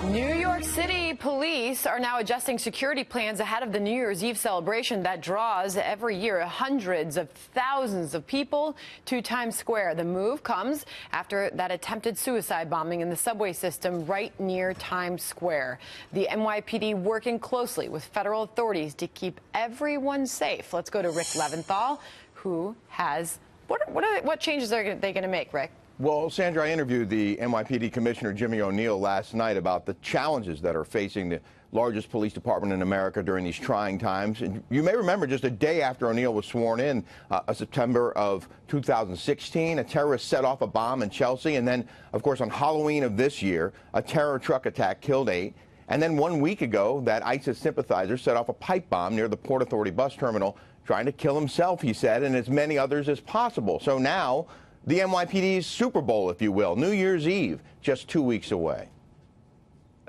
New York City police are now adjusting security plans ahead of the New Year's Eve celebration that draws every year hundreds of thousands of people to Times Square. The move comes after that attempted suicide bombing in the subway system right near Times Square. The NYPD working closely with federal authorities to keep everyone safe. Let's go to Rick Leventhal, who has what changes are they going to make, Rick? Well, Sandra, I interviewed the NYPD Commissioner Jimmy O'Neill last night about the challenges that are facing the largest police department in America during these trying times. And you may remember just a day after O'Neill was sworn in, September of 2016, a terrorist set off a bomb in Chelsea. And then, of course, on Halloween of this year, a terror truck attack killed 8. And then 1 week ago, that ISIS sympathizer set off a pipe bomb near the Port Authority bus terminal, trying to kill himself, he said, and as many others as possible. So now, the NYPD's Super Bowl, if you will, New Year's Eve, just 2 weeks away.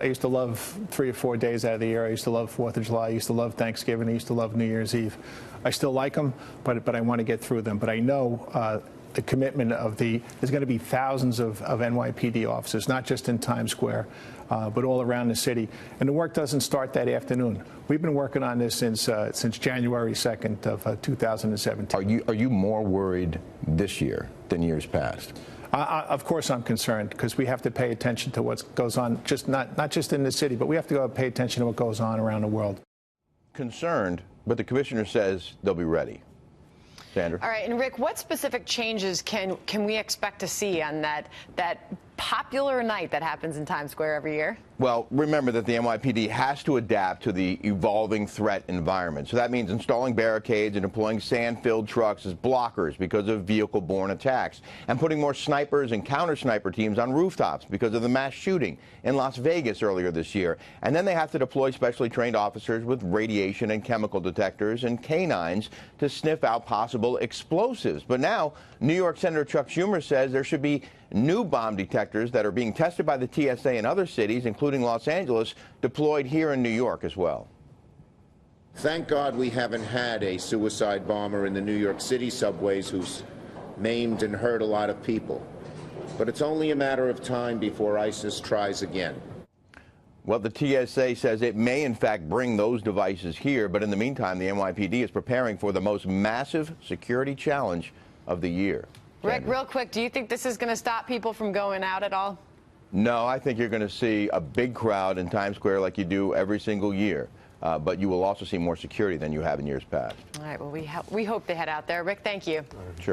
I used to love 3 or 4 days out of the year. I used to love 4th of July. I used to love Thanksgiving. I used to love New Year's Eve. I still like them, but I want to get through them. But I know the commitment of there's going to be thousands of NYPD officers, not just in Times Square, but all around the city. And the work doesn't start that afternoon. We've been working on this since January 2nd of 2017. Are you more worried this year than years past? Of course I'm concerned, because we have to pay attention to what goes on, not just in the city, but we have to go pay attention to what goes on around the world. Concerned, but the commissioner says they'll be ready. Sandra? All right, and Rick, what specific changes can we expect to see on that popular night that happens in Times Square every year? Well, remember that the NYPD has to adapt to the evolving threat environment. So that means installing barricades and deploying sand-filled trucks as blockers because of vehicle-borne attacks, and putting more snipers and counter-sniper teams on rooftops because of the mass shooting in Las Vegas earlier this year. And then they have to deploy specially trained officers with radiation and chemical detectors and canines to sniff out possible explosives. But now, New York Senator Chuck Schumer says there should be new bomb detectors that are being tested by the TSA in other cities, including Los Angeles, deployed here in New York as well. Thank God we haven't had a suicide bomber in the New York City subways who's maimed and hurt a lot of people. But it's only a matter of time before ISIS tries again. Well, the TSA says it may, in fact, bring those devices here. But in the meantime, the NYPD is preparing for the most massive security challenge of the year. Rick, real quick, do you think this is going to stop people from going out at all? No, I think you're going to see a big crowd in Times Square like you do every single year. But you will also see more security than you have in years past. All right, well, we hope they head out there. Rick, thank you. Sure.